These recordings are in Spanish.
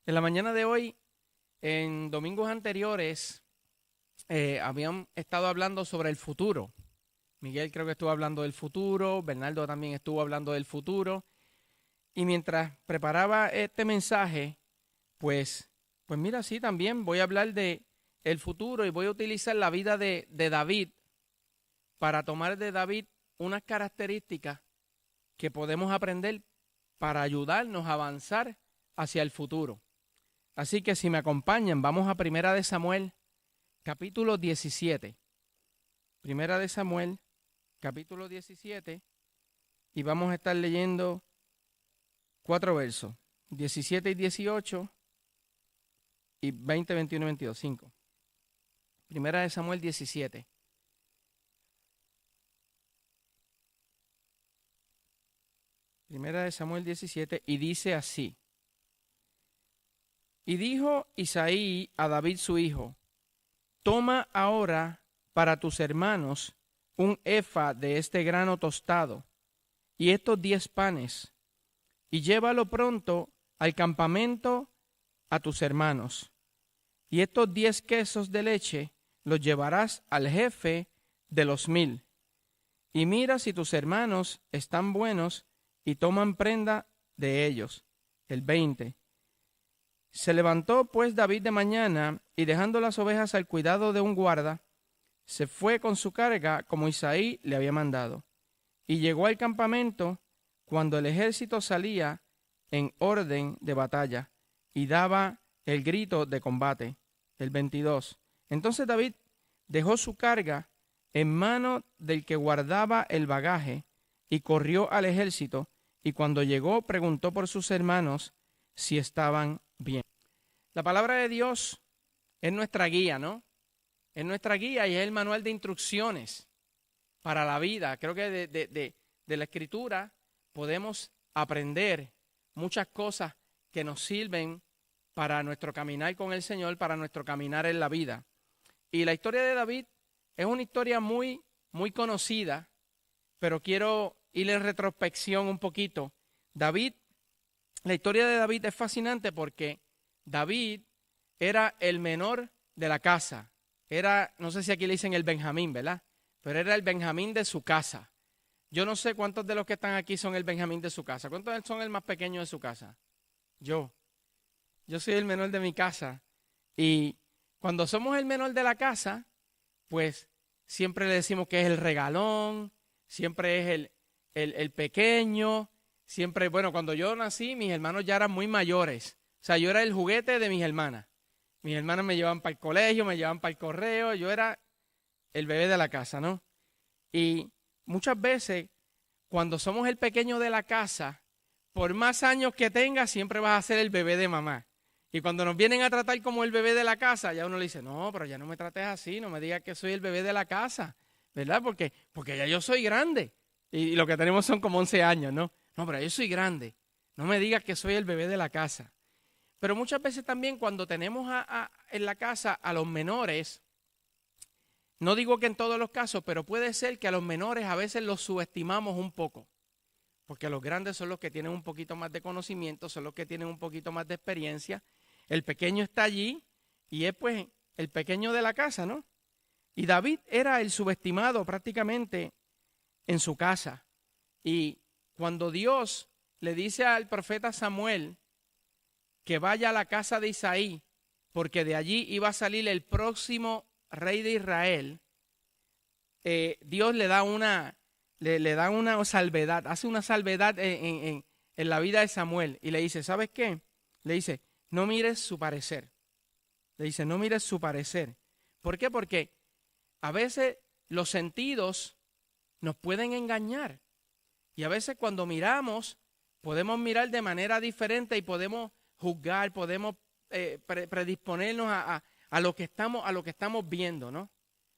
En la mañana de hoy, en domingos anteriores, habían estado hablando sobre el futuro. Miguel creo que estuvo hablando del futuro, Bernardo también estuvo hablando del futuro. Y mientras preparaba este mensaje, pues mira, sí, también voy a hablar de el futuro y voy a utilizar la vida de David para tomar de David unas características que podemos aprender para ayudarnos a avanzar hacia el futuro. Así que si me acompañan, vamos a Primera de Samuel, capítulo 17. Primera de Samuel, capítulo 17, y vamos a estar leyendo 4 versos, 17 y 18, y 20, 21 y 22, 5. Primera de Samuel 17. Primera de Samuel 17, y dice así. Y dijo Isaí a David su hijo, toma ahora para tus hermanos un efa de este grano tostado y estos 10 panes, y llévalo pronto al campamento a tus hermanos. Y estos 10 quesos de leche los llevarás al jefe de los 1000. Y mira si tus hermanos están buenos y toman prenda de ellos. El 20. Se levantó pues David de mañana y dejando las ovejas al cuidado de un guarda, se fue con su carga como Isaí le había mandado. Y llegó al campamento cuando el ejército salía en orden de batalla y daba el grito de combate. El 22. Entonces David dejó su carga en mano del que guardaba el bagaje y corrió al ejército, y cuando llegó preguntó por sus hermanos si estaban bien. La palabra de Dios es nuestra guía, ¿no? Es nuestra guía y es el manual de instrucciones para la vida. Creo que de la Escritura podemos aprender muchas cosas que nos sirven para nuestro caminar con el Señor, para nuestro caminar en la vida. Y la historia de David es una historia muy, muy conocida, pero quiero ir en retrospección un poquito. La historia de David es fascinante porque David era el menor de la casa. Era, no sé si aquí le dicen el Benjamín, ¿verdad? Pero era el Benjamín de su casa. Yo no sé cuántos de los que están aquí son el Benjamín de su casa. ¿Cuántos son el más pequeño de su casa? Yo soy el menor de mi casa. Y cuando somos el menor de la casa, pues siempre le decimos que es el regalón, siempre es el pequeño, siempre, bueno, cuando yo nací, mis hermanos ya eran muy mayores. O sea, yo era el juguete de mis hermanas. Mis hermanas me llevaban para el colegio, me llevaban para el correo, yo era el bebé de la casa, ¿no? Y muchas veces, cuando somos el pequeño de la casa, por más años que tengas, siempre vas a ser el bebé de mamá. Y cuando nos vienen a tratar como el bebé de la casa, ya uno le dice, no, pero ya no me trates así, no me digas que soy el bebé de la casa, ¿verdad? Porque ya yo soy grande. Y lo que tenemos son como 11 años, ¿no? No, pero yo soy grande. No me digas que soy el bebé de la casa. Pero muchas veces también cuando tenemos en la casa a los menores, no digo que en todos los casos, pero puede ser que a los menores a veces los subestimamos un poco. Porque los grandes son los que tienen un poquito más de conocimiento, son los que tienen un poquito más de experiencia. El pequeño está allí y es pues el pequeño de la casa, ¿no? Y David era el subestimado prácticamente en su casa. Y cuando Dios le dice al profeta Samuel que vaya a la casa de Isaí, porque de allí iba a salir el próximo rey de Israel, Dios le da una salvedad, hace una salvedad en la vida de Samuel y le dice, ¿sabes qué? Le dice, no mires su parecer. Le dice, no mires su parecer. ¿Por qué? Porque a veces los sentidos nos pueden engañar. Y a veces cuando miramos, podemos mirar de manera diferente y podemos juzgar, podemos predisponernos a lo que estamos viendo, ¿no?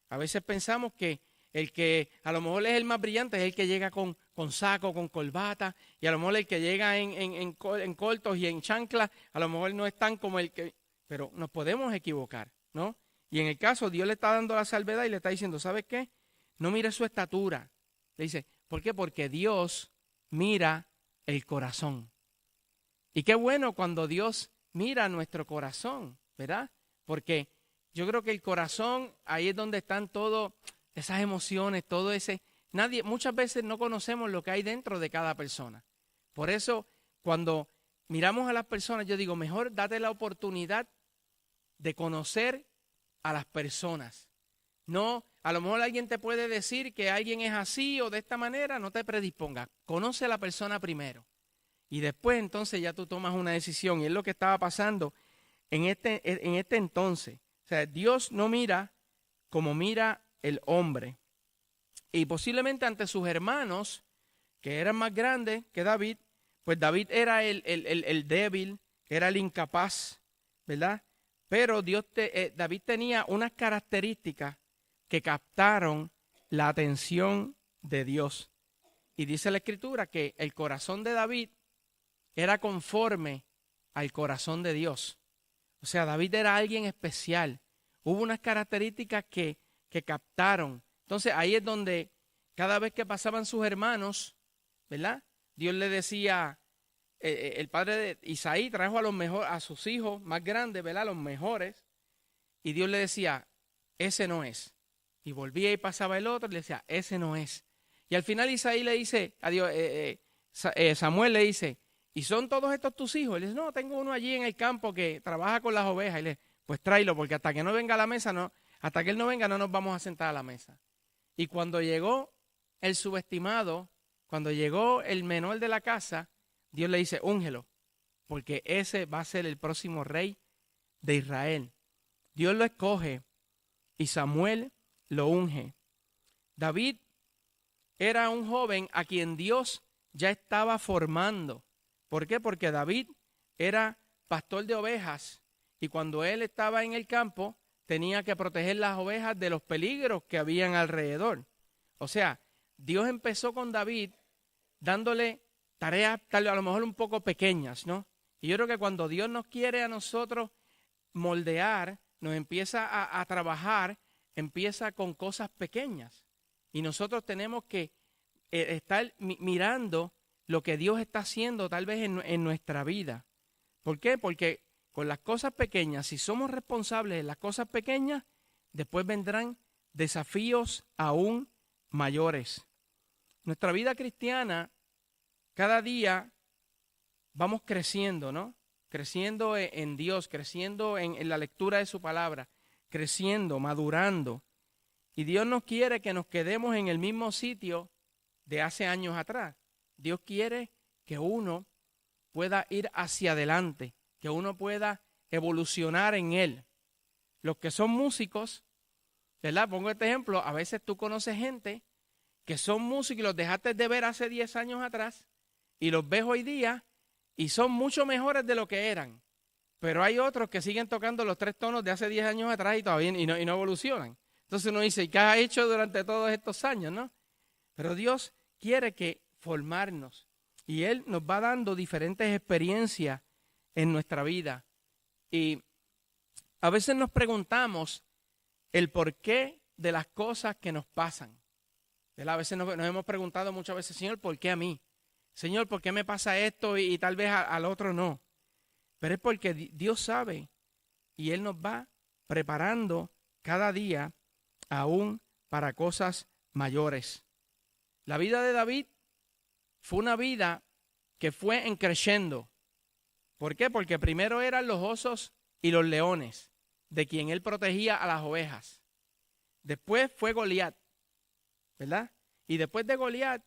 A veces pensamos que el que a lo mejor es el más brillante es el que llega con saco, con corbata, y a lo mejor el que llega en cortos y en chanclas, a lo mejor no es tan como el que... Pero nos podemos equivocar, ¿no? Y en el caso, Dios le está dando la salvedad y le está diciendo, ¿sabes qué? No mire su estatura. Le dice, ¿por qué? Porque Dios mira el corazón. Y qué bueno cuando Dios mira nuestro corazón, ¿verdad? Porque yo creo que el corazón, ahí es donde están todas esas emociones, todo ese... muchas veces no conocemos lo que hay dentro de cada persona. Por eso, cuando miramos a las personas, yo digo, mejor date la oportunidad de conocer a las personas. No, a lo mejor alguien te puede decir que alguien es así o de esta manera, no te predispongas. Conoce a la persona primero. Y después entonces ya tú tomas una decisión. Y es lo que estaba pasando en este entonces. O sea, Dios no mira como mira el hombre. Y posiblemente ante sus hermanos, que eran más grandes que David, pues David era el débil, era el incapaz, ¿verdad? Pero David tenía unas características que captaron la atención de Dios. Y dice la Escritura que el corazón de David era conforme al corazón de Dios. O sea, David era alguien especial. Hubo unas características que captaron. Entonces ahí es donde cada vez que pasaban sus hermanos, ¿verdad? Dios le decía, el padre de Isaí trajo a sus hijos más grandes, ¿verdad? Los mejores. Y Dios le decía, ese no es. Y volvía y pasaba el otro y le decía, ese no es. Y al final Isaí le dice, a Dios, Samuel le dice, ¿y son todos estos tus hijos? Y le dice, no, tengo uno allí en el campo que trabaja con las ovejas. Y le dice, pues tráelo, porque hasta que no venga a la mesa, hasta que él no venga, no nos vamos a sentar a la mesa. Y cuando llegó el subestimado, cuando llegó el menor de la casa, Dios le dice, úngelo, porque ese va a ser el próximo rey de Israel. Dios lo escoge y Samuel lo unge. David era un joven a quien Dios ya estaba formando. ¿Por qué? Porque David era pastor de ovejas y cuando él estaba en el campo tenía que proteger las ovejas de los peligros que habían alrededor. O sea, Dios empezó con David dándole tareas tal vez a lo mejor un poco pequeñas, ¿no? Y yo creo que cuando Dios nos quiere a nosotros moldear, nos empieza a trabajar, empieza con cosas pequeñas. Y nosotros tenemos que estar mirando lo que Dios está haciendo tal vez en nuestra vida. ¿Por qué? Porque con las cosas pequeñas, si somos responsables de las cosas pequeñas, después vendrán desafíos aún mayores. Nuestra vida cristiana, cada día vamos creciendo, ¿no? Creciendo en Dios, creciendo en la lectura de su palabra, creciendo, madurando. Y Dios nos quiere que nos quedemos en el mismo sitio de hace años atrás. Dios quiere que uno pueda ir hacia adelante, que uno pueda evolucionar en Él. Los que son músicos, ¿verdad? Pongo este ejemplo, a veces tú conoces gente que son músicos y los dejaste de ver hace 10 años atrás y los ves hoy día y son mucho mejores de lo que eran. Pero hay otros que siguen tocando los 3 tonos de hace 10 años atrás y todavía no evolucionan. Entonces uno dice, ¿qué has hecho durante todos estos años, no? Pero Dios quiere que formarnos y Él nos va dando diferentes experiencias en nuestra vida. Y a veces nos preguntamos el porqué de las cosas que nos pasan. ¿Verdad? A veces nos hemos preguntado muchas veces, Señor, ¿por qué a mí? Señor, ¿por qué me pasa esto y tal vez al otro no? Pero es porque Dios sabe y Él nos va preparando cada día aún para cosas mayores. La vida de David fue una vida que fue en creciendo. ¿Por qué? Porque primero eran los osos y los leones, de quien él protegía a las ovejas. Después fue Goliat, ¿verdad? Y después de Goliat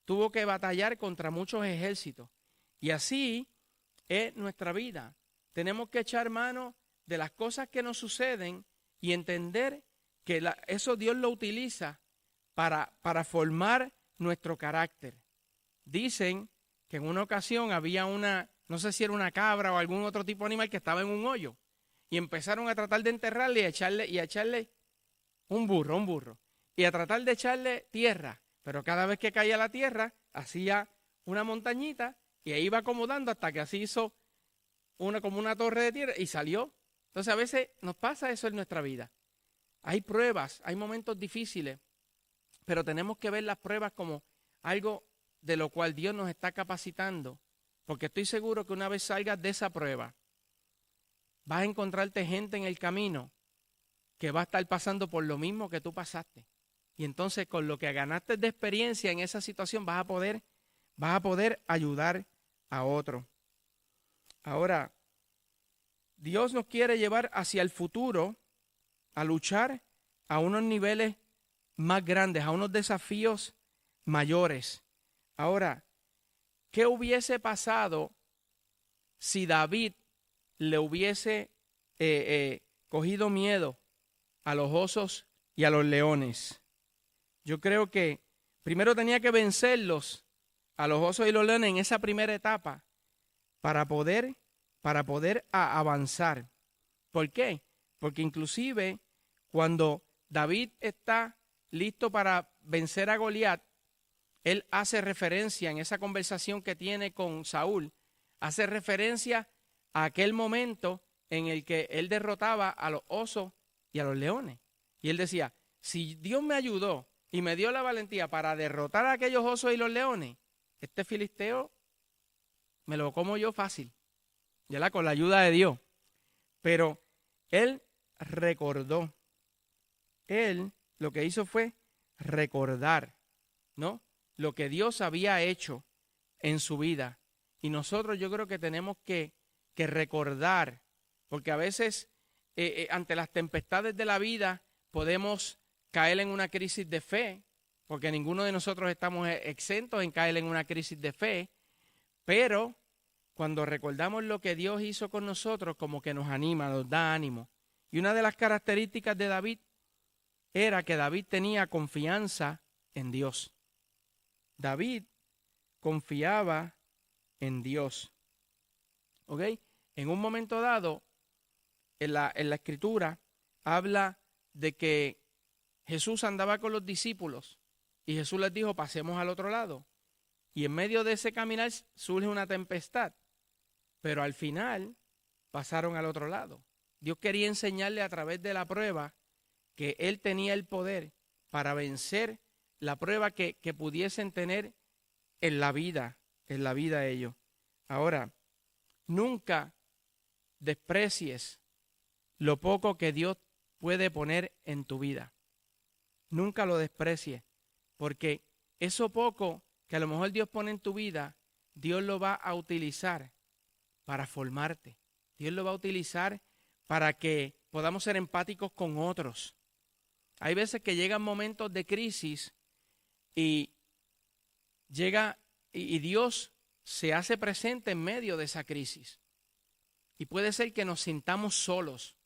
tuvo que batallar contra muchos ejércitos. Y así es nuestra vida. Tenemos que echar mano de las cosas que nos suceden y entender que eso Dios lo utiliza para formar nuestro carácter. Dicen que en una ocasión había no sé si era una cabra o algún otro tipo de animal que estaba en un hoyo y empezaron a tratar de enterrarle y a echarle un burro y a tratar de echarle tierra, pero cada vez que caía la tierra hacía una montañita y ahí iba acomodando hasta que así hizo como una torre de tierra y salió. Entonces a veces nos pasa eso en nuestra vida. Hay pruebas, hay momentos difíciles, pero tenemos que ver las pruebas como algo de lo cual Dios nos está capacitando, porque estoy seguro que una vez salgas de esa prueba, vas a encontrarte gente en el camino que va a estar pasando por lo mismo que tú pasaste. Y entonces con lo que ganaste de experiencia en esa situación vas a poder ayudar a otro. Ahora, Dios nos quiere llevar hacia el futuro a luchar a unos niveles más grandes, a unos desafíos mayores. Ahora, ¿qué hubiese pasado si David le hubiese cogido miedo a los osos y a los leones? Yo creo que primero tenía que vencerlos a los osos y los leones en esa primera etapa para poder avanzar. ¿Por qué? Porque inclusive cuando David está listo para vencer a Goliat, él hace referencia en esa conversación que tiene con Saúl, hace referencia a aquel momento en el que él derrotaba a los osos y a los leones. Y él decía, si Dios me ayudó y me dio la valentía para derrotar a aquellos osos y los leones, este filisteo me lo como yo fácil, ¿ya? Con la ayuda de Dios. Pero él recordó, él lo que hizo fue recordar, ¿no?, lo que Dios había hecho en su vida. Y nosotros yo creo que tenemos que recordar, porque a veces ante las tempestades de la vida podemos caer en una crisis de fe, porque ninguno de nosotros estamos exentos en caer en una crisis de fe, pero cuando recordamos lo que Dios hizo con nosotros, como que nos anima, nos da ánimo. Y una de las características de David era que David tenía confianza en Dios. David confiaba en Dios. ¿Ok? En un momento dado, en la Escritura, habla de que Jesús andaba con los discípulos y Jesús les dijo, pasemos al otro lado. Y en medio de ese caminar surge una tempestad, pero al final pasaron al otro lado. Dios quería enseñarle a través de la prueba que Él tenía el poder para vencer la prueba que pudiesen tener en la vida ellos. Ahora, nunca desprecies lo poco que Dios puede poner en tu vida. Nunca lo desprecies, porque eso poco que a lo mejor Dios pone en tu vida, Dios lo va a utilizar para formarte. Dios lo va a utilizar para que podamos ser empáticos con otros. Hay veces que llegan momentos de crisis y Dios se hace presente en medio de esa crisis. Y puede ser que nos sintamos solos,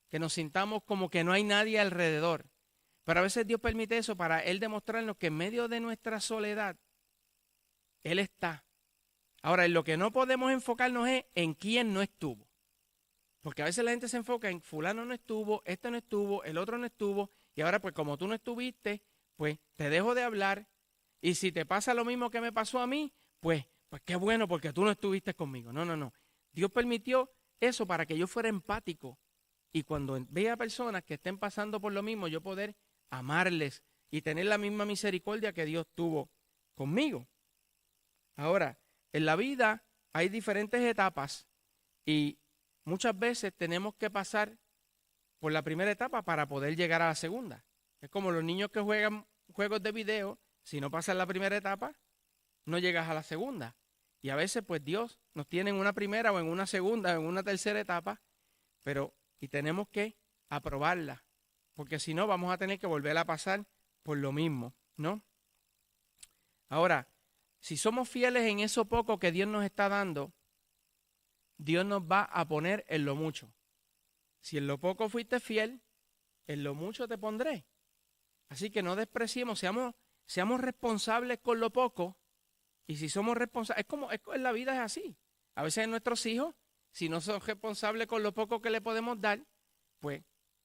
que nos sintamos como que no hay nadie alrededor. Pero a veces Dios permite eso para Él demostrarnos que en medio de nuestra soledad, Él está. Ahora, en lo que no podemos enfocarnos es en quién no estuvo. Porque a veces la gente se enfoca en fulano no estuvo, este no estuvo, el otro no estuvo. Y ahora pues como tú no estuviste, pues te dejo de hablar. Y si te pasa lo mismo que me pasó a mí, pues qué bueno porque tú no estuviste conmigo. No. Dios permitió eso para que yo fuera empático. Y cuando vea personas que estén pasando por lo mismo, yo poder amarles y tener la misma misericordia que Dios tuvo conmigo. Ahora, en la vida hay diferentes etapas y muchas veces tenemos que pasar por la primera etapa para poder llegar a la segunda. Es como los niños que juegan juegos de video, si no pasas la primera etapa, no llegas a la segunda. Y a veces pues Dios nos tiene en una primera o en una segunda o en una tercera etapa, y tenemos que aprobarla, porque si no vamos a tener que volver a pasar por lo mismo, ¿no? Ahora, si somos fieles en eso poco que Dios nos está dando, Dios nos va a poner en lo mucho. Si en lo poco fuiste fiel, en lo mucho te pondré. Así que no despreciemos, seamos responsables con lo poco. Y si somos responsables, en la vida es así. A veces nuestros hijos, si no son responsables con lo poco que le podemos dar, pues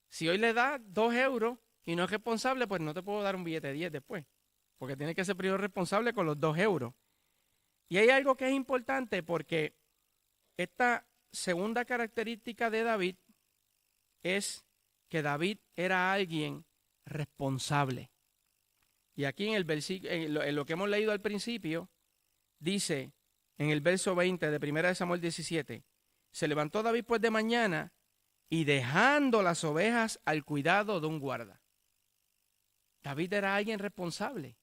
si hoy le das 2 euros y no es responsable, pues no te puedo dar un billete de 10 después. Porque tienes que ser primero responsable con los 2 euros. Y hay algo que es importante porque esta segunda característica de David es que David era alguien responsable. Y aquí en el versículo, en lo que hemos leído al principio, dice en el verso 20 de 1 Samuel 17, se levantó David pues de mañana y dejando las ovejas al cuidado de un guarda. David era alguien responsable.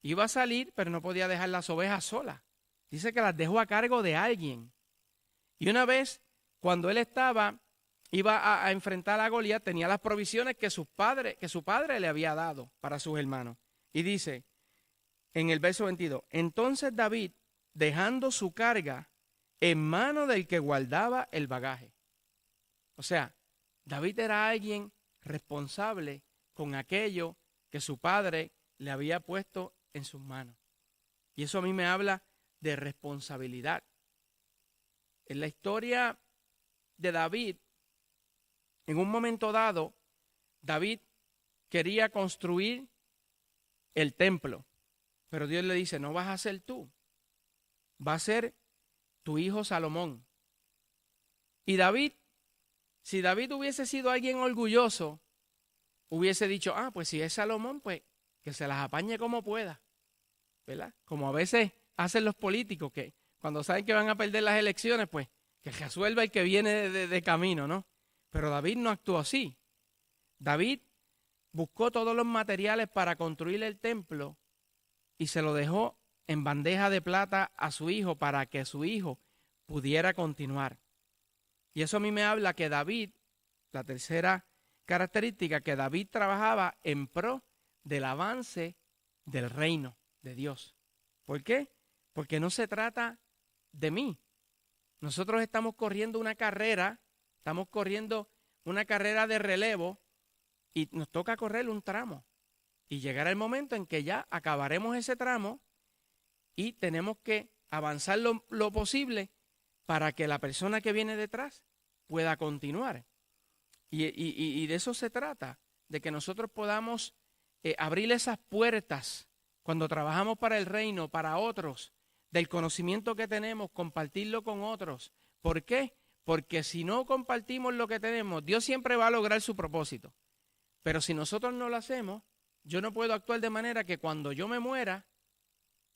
Iba a salir, pero no podía dejar las ovejas solas. Dice que las dejó a cargo de alguien. Y una vez, cuando él iba a enfrentar a Goliat, tenía las provisiones que su padre le había dado para sus hermanos. Y dice, en el verso 22, entonces David, dejando su carga en mano del que guardaba el bagaje. O sea, David era alguien responsable con aquello que su padre le había puesto en sus manos. Y eso a mí me habla de responsabilidad. En la historia de David, en un momento dado, David quería construir el templo, pero Dios le dice, no vas a ser tú, va a ser tu hijo Salomón. Y David, si David hubiese sido alguien orgulloso, hubiese dicho, pues si es Salomón, pues que se las apañe como pueda, ¿verdad? Como a veces hacen los políticos, que cuando saben que van a perder las elecciones, pues que resuelva el que viene de camino, ¿no? Pero David no actuó así. David buscó todos los materiales para construir el templo y se lo dejó en bandeja de plata a su hijo para que su hijo pudiera continuar. Y eso a mí me habla que David, la tercera característica, que David trabajaba en pro del avance del reino de Dios. ¿Por qué? Porque no se trata de mí. Nosotros estamos corriendo una carrera de relevo y nos toca correr un tramo. Y llegará el momento en que ya acabaremos ese tramo y tenemos que avanzar lo posible para que la persona que viene detrás pueda continuar. Y de eso se trata, de que nosotros podamos abrir esas puertas cuando trabajamos para el reino, para otros, del conocimiento que tenemos, compartirlo con otros. ¿Por qué? Porque si no compartimos lo que tenemos, Dios siempre va a lograr su propósito. Pero si nosotros no lo hacemos, yo no puedo actuar de manera que cuando yo me muera,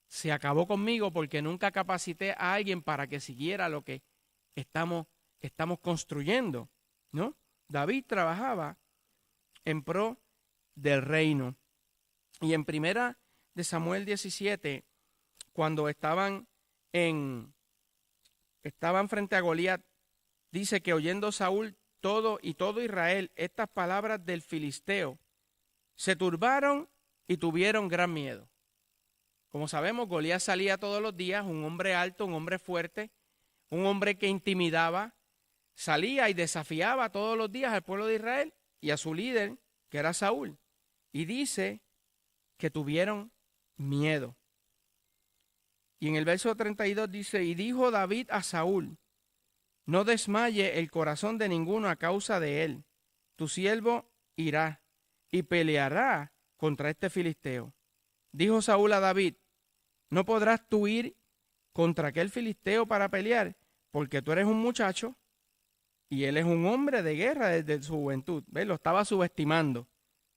se acabó conmigo porque nunca capacité a alguien para que siguiera lo que estamos construyendo, ¿no? David trabajaba en pro del reino. Y en primera de Samuel 17, cuando estaban frente a Goliat, dice que oyendo Saúl todo Israel estas palabras del filisteo, se turbaron y tuvieron gran miedo. Como sabemos, Goliat salía todos los días, un hombre alto, un hombre fuerte, un hombre que intimidaba, salía y desafiaba todos los días al pueblo de Israel y a su líder, que era Saúl. Y dice que tuvieron miedo. Y en el verso 32 dice, y dijo David a Saúl, no desmaye el corazón de ninguno a causa de él. Tu siervo irá y peleará contra este filisteo. Dijo Saúl a David, no podrás tú ir contra aquel filisteo para pelear, porque tú eres un muchacho y él es un hombre de guerra desde su juventud. ¿Ves? Lo estaba subestimando.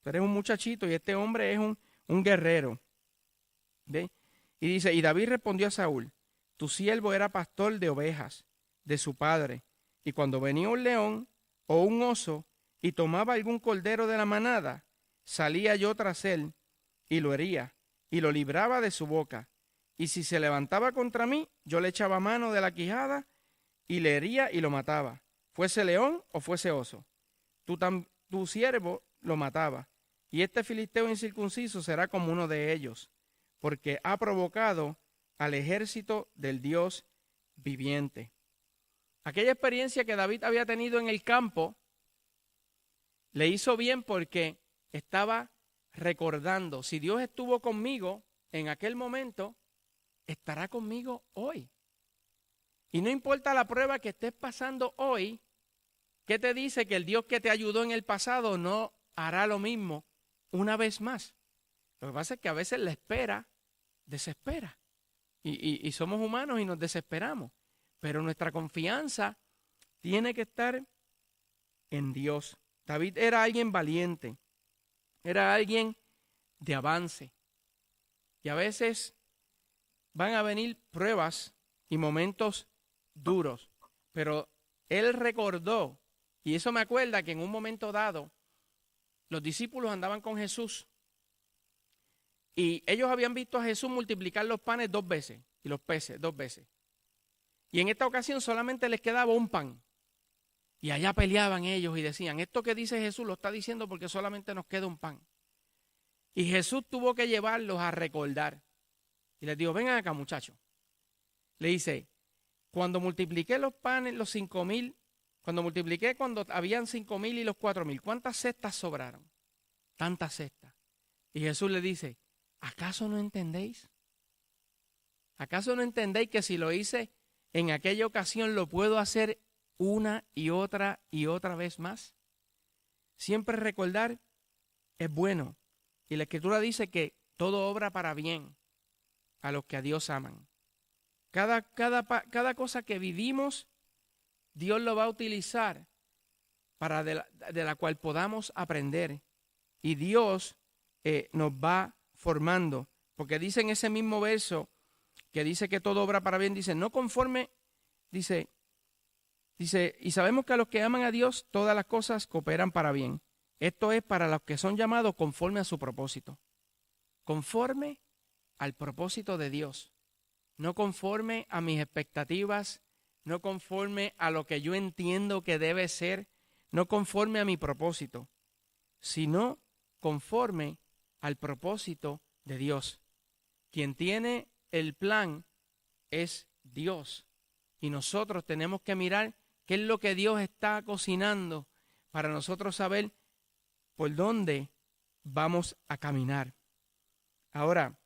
Tú eres un muchachito y este hombre es un guerrero. ¿Ves? Y dice, y David respondió a Saúl, tu siervo era pastor de ovejas de su padre, y cuando venía un león o un oso y tomaba algún cordero de la manada, salía yo tras él y lo hería y lo libraba de su boca. Y si se levantaba contra mí, yo le echaba mano de la quijada y le hería y lo mataba, fuese león o fuese oso. Tu siervo lo mataba, y este filisteo incircunciso será como uno de ellos, porque ha provocado al ejército del Dios viviente. Aquella experiencia que David había tenido en el campo le hizo bien porque estaba recordando, si Dios estuvo conmigo en aquel momento, estará conmigo hoy. Y no importa la prueba que estés pasando hoy, ¿qué te dice que el Dios que te ayudó en el pasado no hará lo mismo una vez más? Lo que pasa es que a veces la espera desespera. Y somos humanos y nos desesperamos. Pero nuestra confianza tiene que estar en Dios. David era alguien valiente, era alguien de avance. Y a veces van a venir pruebas y momentos duros, pero él recordó Y eso me acuerda que en un momento dado, los discípulos andaban con Jesús y ellos habían visto a Jesús multiplicar los panes 2 veces y los peces 2 veces. Y en esta ocasión solamente les quedaba un pan. Y allá peleaban ellos y decían, esto que dice Jesús lo está diciendo porque solamente nos queda un pan. Y Jesús tuvo que llevarlos a recordar. Y les dijo, vengan acá, muchachos. Le dice, cuando multipliqué los panes, los 5,000, cuando habían 5,000 y los 4,000, ¿cuántas cestas sobraron? Tantas cestas. Y Jesús le dice, ¿acaso no entendéis? ¿Acaso no entendéis que si lo hice en aquella ocasión lo puedo hacer una y otra vez más? Siempre recordar es bueno. Y la Escritura dice que todo obra para bien a los que a Dios aman. Cada cosa que vivimos, Dios lo va a utilizar para de la cual podamos aprender. Y Dios nos va formando. Porque dice en ese mismo verso que dice que todo obra para bien, dice, no conforme, dice, y sabemos que a los que aman a Dios, todas las cosas cooperan para bien. Esto es para los que son llamados conforme a su propósito. Conforme al propósito de Dios. No conforme a mis expectativas, no conforme a lo que yo entiendo que debe ser, no conforme a mi propósito, sino conforme al propósito de Dios. Quien tiene el plan es Dios. Y nosotros tenemos que mirar qué es lo que Dios está cocinando para nosotros saber por dónde vamos a caminar. Ahora,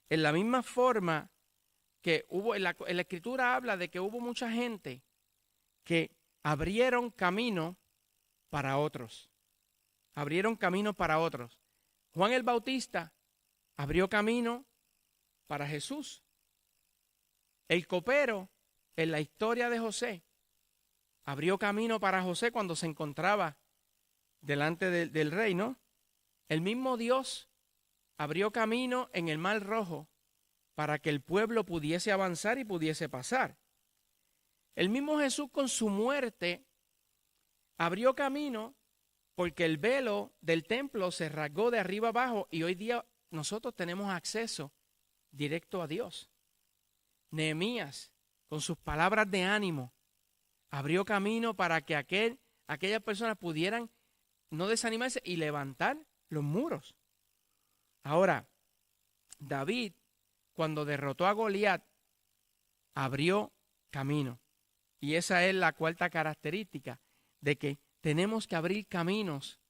en la misma forma que hubo, en la Escritura habla de que hubo mucha gente que abrieron camino para otros. Abrieron camino para otros. Juan el Bautista abrió camino para Jesús. El copero, en la historia de José, abrió camino para José cuando se encontraba delante del rey, ¿no? El mismo Dios abrió camino en el Mar Rojo para que el pueblo pudiese avanzar y pudiese pasar. El mismo Jesús con su muerte abrió camino porque el velo del templo se rasgó de arriba abajo y hoy día nosotros tenemos acceso directo a Dios. Nehemías, con sus palabras de ánimo, abrió camino para que aquellas personas pudieran no desanimarse y levantar los muros. Ahora, David, cuando derrotó a Goliat, abrió camino. Y esa es la cuarta característica, de que tenemos que abrir caminos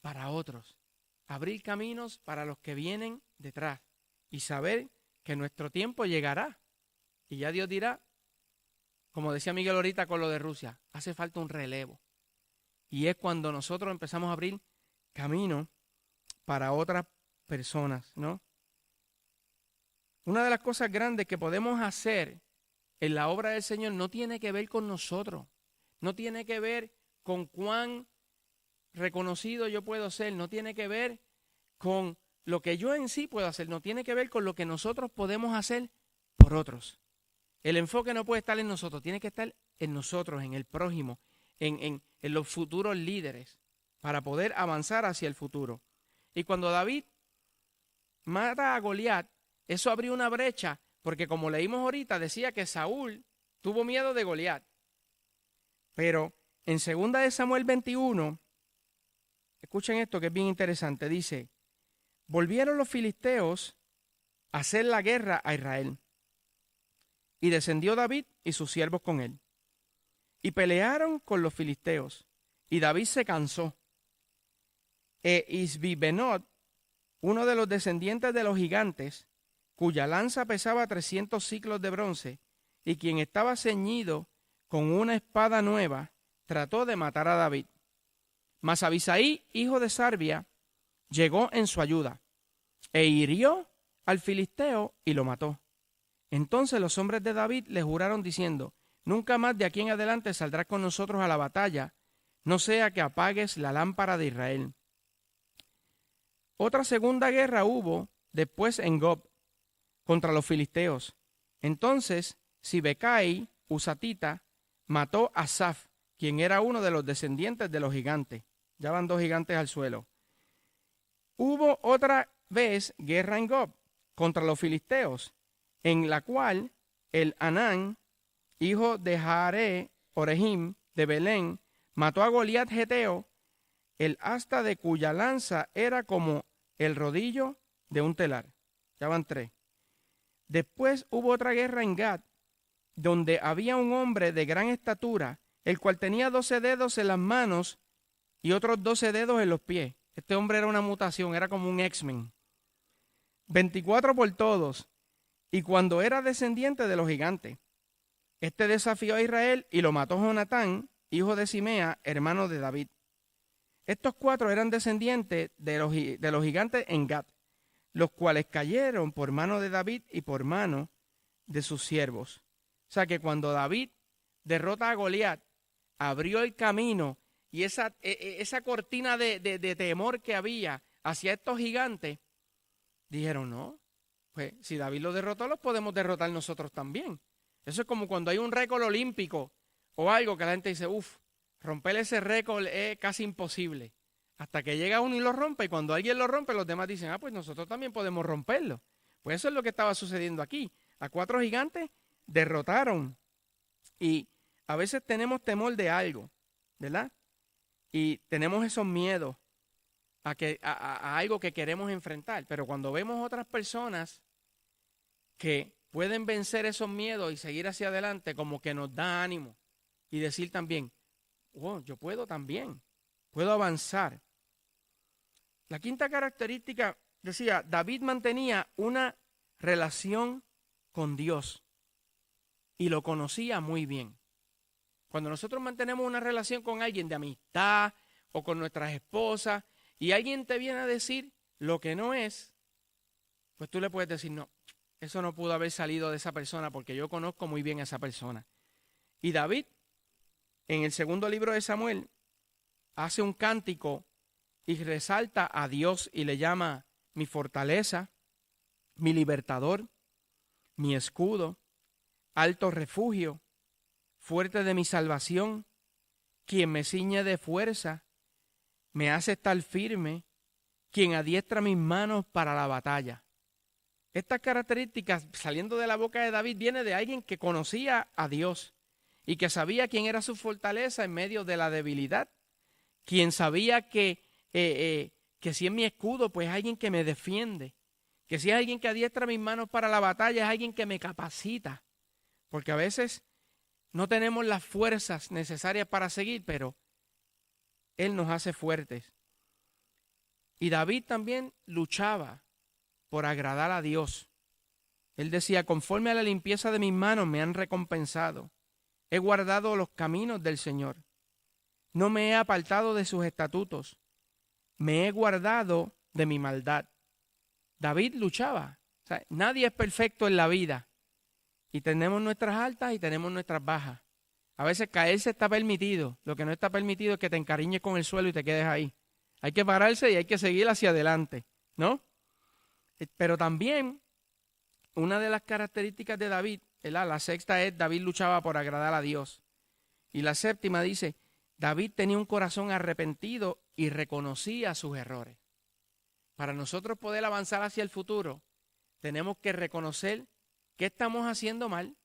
para otros. Abrir caminos para los que vienen detrás. Y saber que nuestro tiempo llegará. Y ya Dios dirá, como decía Miguel ahorita con lo de Rusia, hace falta un relevo. Y es cuando nosotros empezamos a abrir camino para otras personas, ¿no? Una de las cosas grandes que podemos hacer en la obra del Señor no tiene que ver con nosotros, no tiene que ver con cuán reconocido yo puedo ser, no tiene que ver con lo que yo en sí puedo hacer, no tiene que ver con lo que nosotros podemos hacer por otros. El enfoque no puede estar en nosotros, tiene que estar en nosotros, en el prójimo, en los futuros líderes, para poder avanzar hacia el futuro. Y cuando David mata a Goliat, eso abrió una brecha, porque como leímos ahorita, decía que Saúl tuvo miedo de Goliat. Pero en 2 de Samuel 21, escuchen esto que es bien interesante, dice, volvieron los filisteos a hacer la guerra a Israel. Y descendió David y sus siervos con él. Y pelearon con los filisteos. Y David se cansó. Isbi-Benob, uno de los descendientes de los gigantes, cuya lanza pesaba 300 siclos de bronce, y quien estaba ceñido con una espada nueva, trató de matar a David. Mas Abisaí, hijo de Sarbia, llegó en su ayuda, e hirió al filisteo y lo mató. Entonces los hombres de David le juraron diciendo, nunca más de aquí en adelante saldrás con nosotros a la batalla, no sea que apagues la lámpara de Israel. Otra segunda guerra hubo después en Gob contra los filisteos. Entonces Sibecai, Husatita, mató a Asaph, quien era uno de los descendientes de los gigantes. Ya van 2 gigantes al suelo. Hubo otra vez guerra en Gob contra los filisteos, en la cual el Anán, hijo de Jaare Orehim de Belén, mató a Goliat Geteo, el asta de cuya lanza era como el rodillo de un telar. Ya van 3. Después hubo otra guerra en Gad, donde había un hombre de gran estatura, el cual tenía 12 dedos en las manos y otros 12 dedos en los pies. Este hombre era una mutación, era como un X-Men. 24 por todos, y cuando era descendiente de los gigantes. Este desafió a Israel y lo mató Jonatán, hijo de Simea, hermano de David. Estos 4 eran descendientes de los gigantes en Gad, los cuales cayeron por mano de David y por mano de sus siervos. O sea que cuando David derrota a Goliat, abrió el camino y esa cortina de temor que había hacia estos gigantes, dijeron, no, pues si David los derrotó, los podemos derrotar nosotros también. Eso es como cuando hay un récord olímpico o algo que la gente dice, romper ese récord es casi imposible. Hasta que llega uno y lo rompe, y cuando alguien lo rompe, los demás dicen, pues nosotros también podemos romperlo. Pues eso es lo que estaba sucediendo aquí. A 4 gigantes derrotaron. Y a veces tenemos temor de algo, ¿verdad? Y tenemos esos miedos a algo que queremos enfrentar. Pero cuando vemos otras personas que pueden vencer esos miedos y seguir hacia adelante, como que nos da ánimo. Y decir también, yo puedo también, puedo avanzar. La 5ª característica decía, David mantenía una relación con Dios y lo conocía muy bien. Cuando nosotros mantenemos una relación con alguien de amistad o con nuestras esposas y alguien te viene a decir lo que no es, pues tú le puedes decir, no, eso no pudo haber salido de esa persona porque yo conozco muy bien a esa persona. Y David, en el 2 libro de Samuel, hace un cántico y resalta a Dios y le llama mi fortaleza, mi libertador, mi escudo, alto refugio, fuerte de mi salvación, quien me ciñe de fuerza, me hace estar firme, quien adiestra mis manos para la batalla. Estas características, saliendo de la boca de David, viene de alguien que conocía a Dios y que sabía quién era su fortaleza en medio de la debilidad, quien sabía que si es mi escudo, pues es alguien que me defiende, que si es alguien que adiestra mis manos para la batalla, es alguien que me capacita, porque a veces no tenemos las fuerzas necesarias para seguir, pero Él nos hace fuertes. Y David también luchaba por agradar a Dios. Él decía, conforme a la limpieza de mis manos me han recompensado. He guardado los caminos del Señor. No me he apartado de sus estatutos. Me he guardado de mi maldad. David luchaba. O sea, nadie es perfecto en la vida. Y tenemos nuestras altas y tenemos nuestras bajas. A veces caerse está permitido. Lo que no está permitido es que te encariñes con el suelo y te quedes ahí. Hay que pararse y hay que seguir hacia adelante, ¿no? Pero también una de las características de David, la 6ª es David luchaba por agradar a Dios. Y la 7ª dice, David tenía un corazón arrepentido y reconocía sus errores. Para nosotros poder avanzar hacia el futuro, tenemos que reconocer qué estamos haciendo mal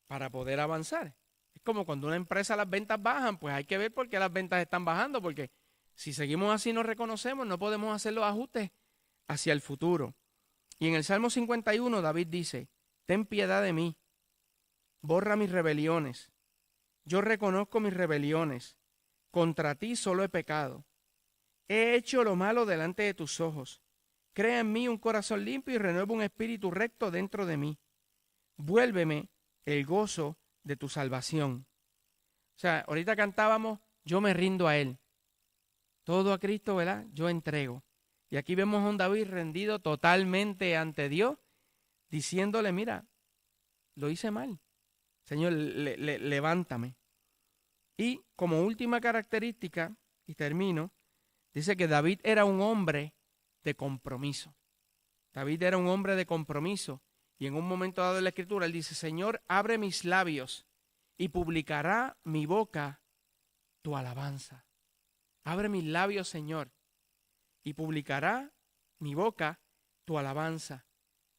para poder avanzar. Es como cuando una empresa las ventas bajan, pues hay que ver por qué las ventas están bajando, porque si seguimos así no reconocemos, no podemos hacer los ajustes hacia el futuro. Y en el Salmo 51 David dice, ten piedad de mí, borra mis rebeliones. Yo reconozco mis rebeliones, contra ti solo he pecado. He hecho lo malo delante de tus ojos. Crea en mí un corazón limpio y renueva un espíritu recto dentro de mí. Vuélveme el gozo de tu salvación. O sea, ahorita cantábamos, yo me rindo a Él. Todo a Cristo, ¿verdad? Yo entrego. Y aquí vemos a un David rendido totalmente ante Dios, diciéndole, mira, lo hice mal. Señor, levántame. Y como última característica, y termino, dice que David era un hombre de compromiso. David era un hombre de compromiso. Y en un momento dado de la Escritura, él dice, Señor, abre mis labios y publicará mi boca tu alabanza. Abre mis labios, Señor, y publicará mi boca tu alabanza.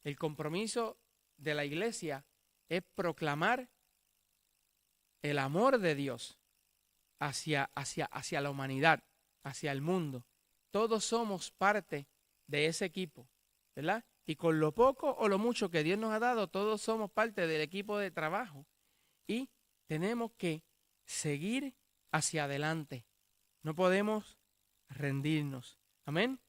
El compromiso de la iglesia es proclamar el amor de Dios hacia la humanidad, hacia el mundo. Todos somos parte de ese equipo, ¿verdad? Y con lo poco o lo mucho que Dios nos ha dado, todos somos parte del equipo de trabajo. Y tenemos que seguir hacia adelante. No podemos rendirnos. Amén.